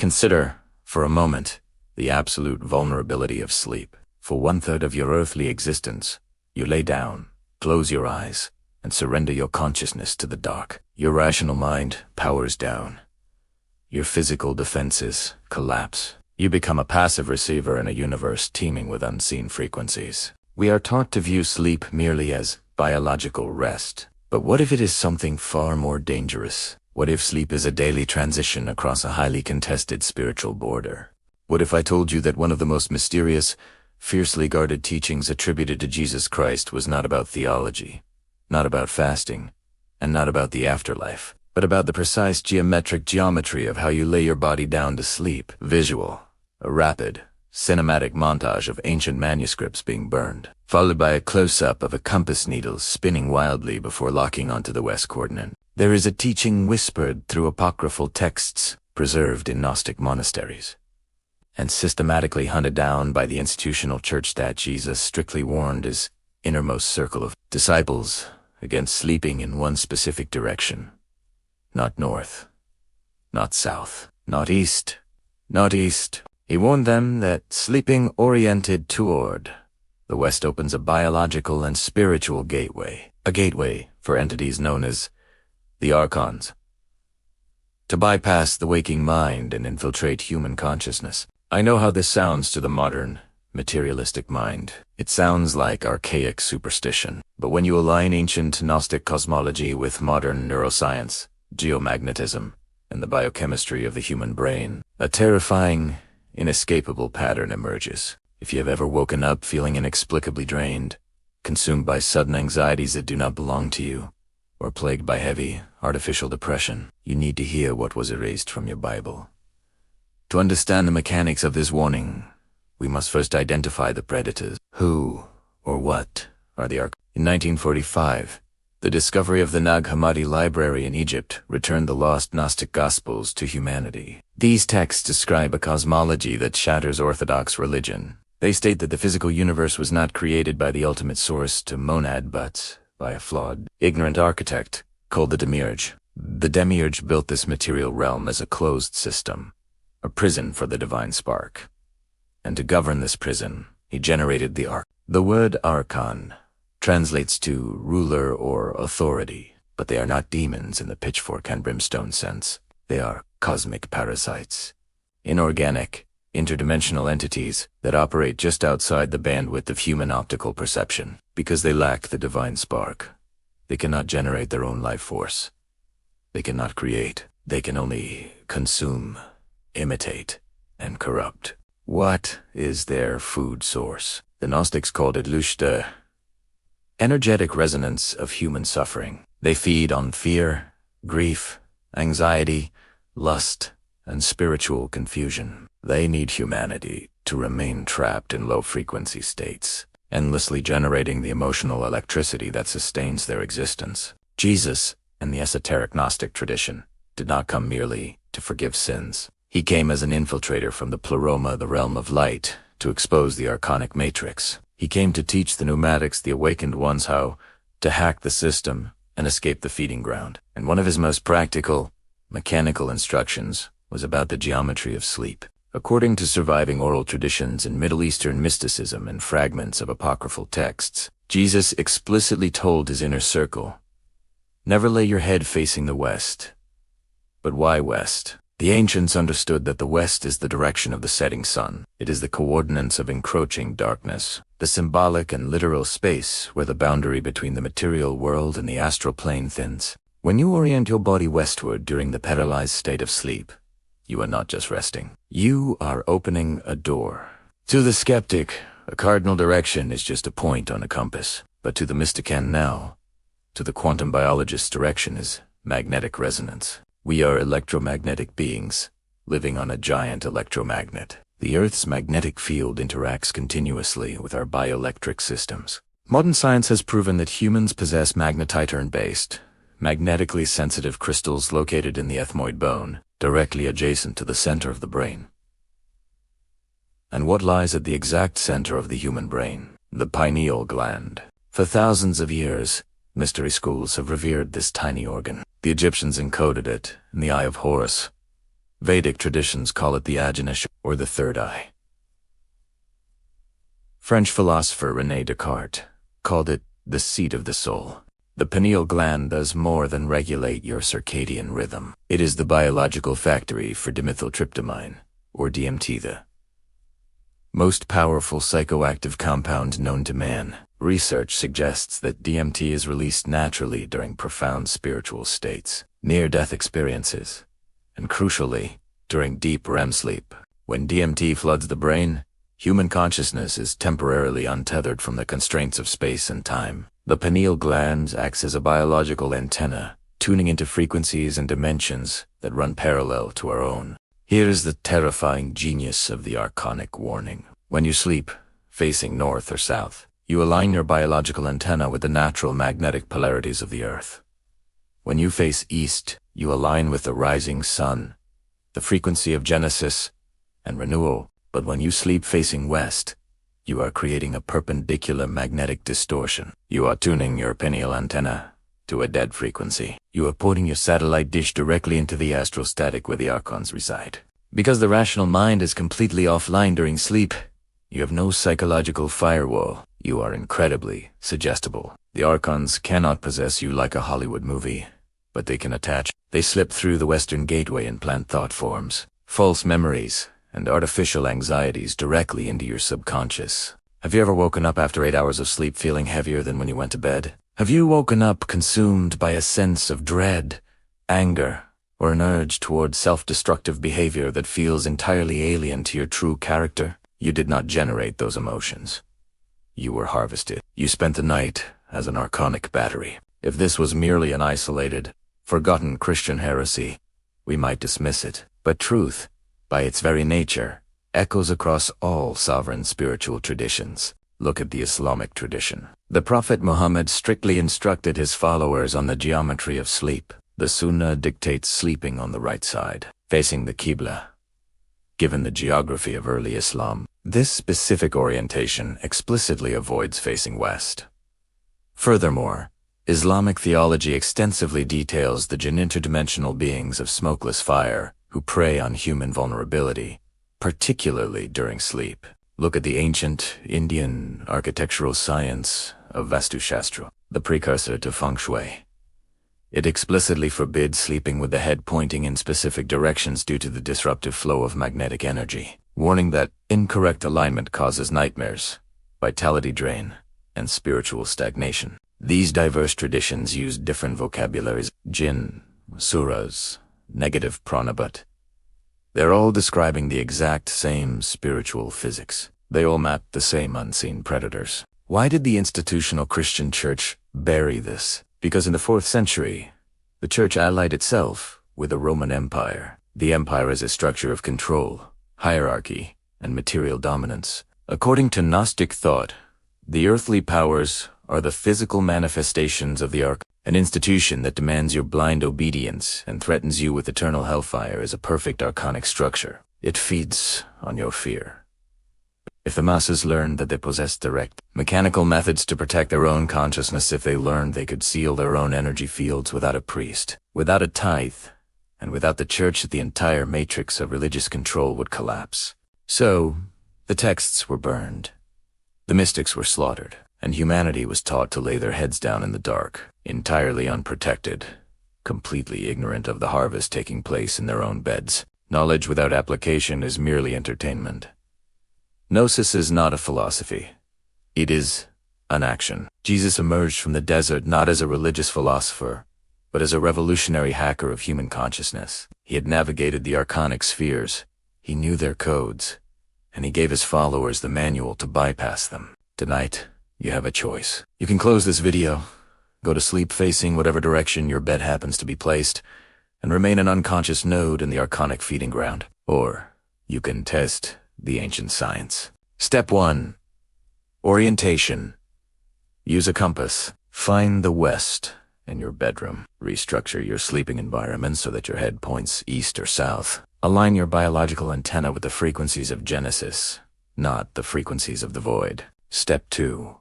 Consider, for a moment, the absolute vulnerability of sleep. For 1/3 of your earthly existence, you lay down, close your eyes, and surrender your consciousness to the dark. Your rational mind powers down. Your physical defenses collapse. You become a passive receiver in a universe teeming with unseen frequencies. We are taught to view sleep merely as biological rest. But what if it is something far more dangerous? What if sleep is a daily transition across a highly contested spiritual border? What if I told you that one of the most mysterious, fiercely guarded teachings attributed to Jesus Christ was not about theology, not about fasting, and not about the afterlife, but about the precise geometric geometry of how you lay your body down to sleep? Visual, a rapid, cinematic montage of ancient manuscripts being burned, followed by a close-up of a compass needle spinning wildly before locking onto the west coordinate. There is a teaching whispered through apocryphal texts preserved in Gnostic monasteries, and systematically hunted down by the institutional church that Jesus strictly warned his innermost circle of disciples against sleeping in one specific direction. Not north, not south, not east, not east. He warned them that sleeping oriented toward the west opens a biological and spiritual gateway, a gateway for entities known as the Archons, to bypass the waking mind and infiltrate human consciousness. I know how this sounds to the modern, materialistic mind. It sounds like archaic superstition. But when you align ancient Gnostic cosmology with modern neuroscience, geomagnetism, and the biochemistry of the human brain, a terrifying, inescapable pattern emerges. If you have ever woken up feeling inexplicably drained, consumed by sudden anxieties that do not belong to you, or plagued by heavy, artificial depression, you need to hear what was erased from your Bible. To understand the mechanics of this warning, we must first identify the predators. Who, or what, are the Archons? In 1945, the discovery of the Nag Hammadi library in Egypt returned the lost Gnostic Gospels to humanity. These texts describe a cosmology that shatters orthodox religion. They state that the physical universe was not created by the ultimate source to monad, but by a flawed, ignorant architect called the Demiurge. The Demiurge built this material realm as a closed system, a prison for the divine spark. And to govern this prison, he generated the Ark. The word Archon translates to ruler or authority, but they are not demons in the pitchfork and brimstone sense. They are cosmic parasites, inorganic, interdimensional entities that operate just outside the bandwidth of human optical perception. Because they lack the divine spark, they cannot generate their own life force. They cannot create. They can only consume, imitate, and corrupt. What is their food source? The Gnostics called it Loosh, the energetic resonance of human suffering. They feed on fear, grief, anxiety, lust, and spiritual confusion. They need humanity to remain trapped in low-frequency states, endlessly generating the emotional electricity that sustains their existence. Jesus and the esoteric Gnostic tradition did not come merely to forgive sins. He came as an infiltrator from the pleroma, the realm of light, to expose the archonic matrix. He came to teach the pneumatics, the awakened ones, how to hack the system and escape the feeding ground. And one of his most practical, mechanical instructions was about the geometry of sleep. According to surviving oral traditions in Middle Eastern mysticism and fragments of apocryphal texts, Jesus explicitly told his inner circle, "Never lay your head facing the west." But why west? The ancients understood that the west is the direction of the setting sun. It is the coordinates of encroaching darkness, the symbolic and literal space where the boundary between the material world and the astral plane thins. When you orient your body westward during the paralyzed state of sleep, you are not just resting. You are opening a door. To the skeptic, a cardinal direction is just a point on a compass. But to the mystican now, to the quantum biologist's, direction is magnetic resonance. We are electromagnetic beings, living on a giant electromagnet. The Earth's magnetic field interacts continuously with our bioelectric systems. Modern science has proven that humans possess magnetite-based, magnetically sensitive crystals located in the ethmoid bone, directly adjacent to the center of the brain. And what lies at the exact center of the human brain? The pineal gland. For thousands of years, mystery schools have revered this tiny organ. The Egyptians encoded it in the Eye of Horus, Vedic traditions call it the Ajna or the third eye. French philosopher René Descartes called it the seat of the soul. The pineal gland does more than regulate your circadian rhythm. It is the biological factory for dimethyltryptamine, or DMT, the most powerful psychoactive compound known to man. Research suggests that DMT is released naturally during profound spiritual states, near-death experiences, and crucially, during deep REM sleep. When DMT floods the brain, human consciousness is temporarily untethered from the constraints of space and time. The pineal gland acts as a biological antenna, tuning into frequencies and dimensions that run parallel to our own. Here is the terrifying genius of the archonic warning. When you sleep, facing north or south, you align your biological antenna with the natural magnetic polarities of the Earth. When you face east, you align with the rising sun, the frequency of Genesis and renewal. But when you sleep facing west, you are creating a perpendicular magnetic distortion. You are tuning your pineal antenna to a dead frequency. You are putting your satellite dish directly into the astral static where the Archons reside. Because the rational mind is completely offline during sleep, you have no psychological firewall. You are incredibly suggestible. The Archons cannot possess you like a Hollywood movie, but they can attach. They slip through the Western Gateway and plant thought forms, false memories, and artificial anxieties directly into your subconscious. Have you ever woken up after 8 hours of sleep feeling heavier than when you went to bed? Have you woken up consumed by a sense of dread, anger, or an urge toward self-destructive behavior that feels entirely alien to your true character? You did not generate those emotions. You were harvested. You spent the night as an archonic battery. If this was merely an isolated, forgotten Christian heresy, we might dismiss it. But truth, by its very nature, echoes across all sovereign spiritual traditions. Look at the Islamic tradition. The Prophet Muhammad strictly instructed his followers on the geometry of sleep. The Sunnah dictates sleeping on the right side, facing the Qibla. Given the geography of early Islam, this specific orientation explicitly avoids facing west. Furthermore, Islamic theology extensively details the interdimensional beings of smokeless fire who prey on human vulnerability, particularly during sleep. Look at the ancient Indian architectural science of Vastu Shastra, the precursor to feng shui. It explicitly forbids sleeping with the head pointing in specific directions due to the disruptive flow of magnetic energy, warning that incorrect alignment causes nightmares, vitality drain, and spiritual stagnation. These diverse traditions use different vocabularies: jinn, suras, negative prana, but they're all describing the exact same spiritual physics. They all map the same unseen predators. Why did the institutional Christian church bury this? Because in the 4th century, the church allied itself with the Roman Empire. The empire is a structure of control, hierarchy, and material dominance. According to Gnostic thought, the earthly powers are the physical manifestations of the Archon. An institution that demands your blind obedience and threatens you with eternal hellfire is a perfect archonic structure. It feeds on your fear. If the masses learned that they possessed direct, mechanical methods to protect their own consciousness, if they learned they could seal their own energy fields without a priest, without a tithe, and without the church, the entire matrix of religious control would collapse. So, the texts were burned, the mystics were slaughtered, and humanity was taught to lay their heads down in the dark, entirely unprotected, completely ignorant of the harvest taking place in their own beds. Knowledge without application is merely entertainment. Gnosis is not a philosophy. It is an action. Jesus emerged from the desert not as a religious philosopher, but as a revolutionary hacker of human consciousness. He had navigated the archonic spheres, he knew their codes, and he gave his followers the manual to bypass them. Tonight, you have a choice. You can close this video, go to sleep facing whatever direction your bed happens to be placed, and remain an unconscious node in the archonic feeding ground. Or you can test the ancient science. Step 1. Orientation. Use a compass. Find the west in your bedroom. Restructure your sleeping environment so that your head points east or south. Align your biological antenna with the frequencies of Genesis, not the frequencies of the void. Step 2.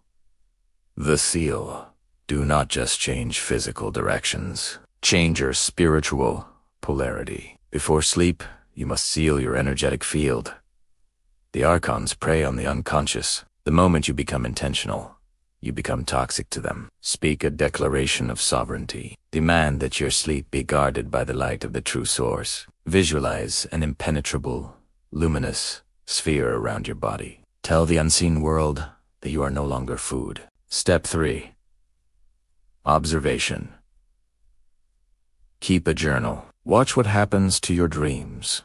The seal. Do not just change physical directions. Change your spiritual polarity. Before sleep, you must seal your energetic field. The Archons prey on the unconscious. The moment you become intentional, you become toxic to them. Speak a declaration of sovereignty. Demand that your sleep be guarded by the light of the true source. Visualize an impenetrable, luminous sphere around your body. Tell the unseen world that you are no longer food. Step 3. Observation. Keep a journal. Watch what happens to your dreams.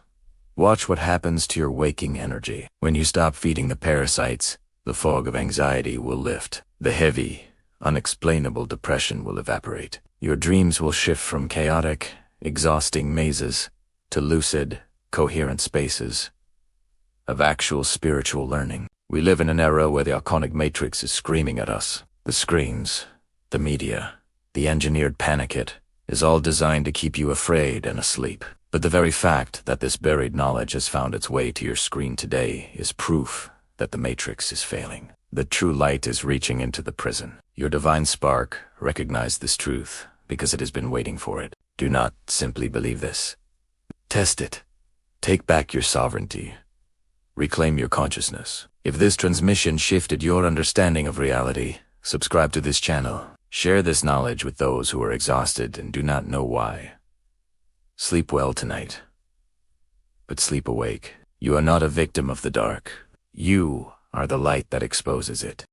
Watch what happens to your waking energy. When you stop feeding the parasites, the fog of anxiety will lift. The heavy, unexplainable depression will evaporate. Your dreams will shift from chaotic, exhausting mazes to lucid, coherent spaces of actual spiritual learning. We live in an era where the archonic matrix is screaming at us. The screens, the media, the engineered panic kit is all designed to keep you afraid and asleep. But the very fact that this buried knowledge has found its way to your screen today is proof that the matrix is failing. The true light is reaching into the prison. Your divine spark recognized this truth because it has been waiting for it. Do not simply believe this. Test it. Take back your sovereignty. Reclaim your consciousness. If this transmission shifted your understanding of reality, subscribe to this channel. Share this knowledge with those who are exhausted and do not know why. Sleep well tonight, but sleep awake. You are not a victim of the dark. You are the light that exposes it.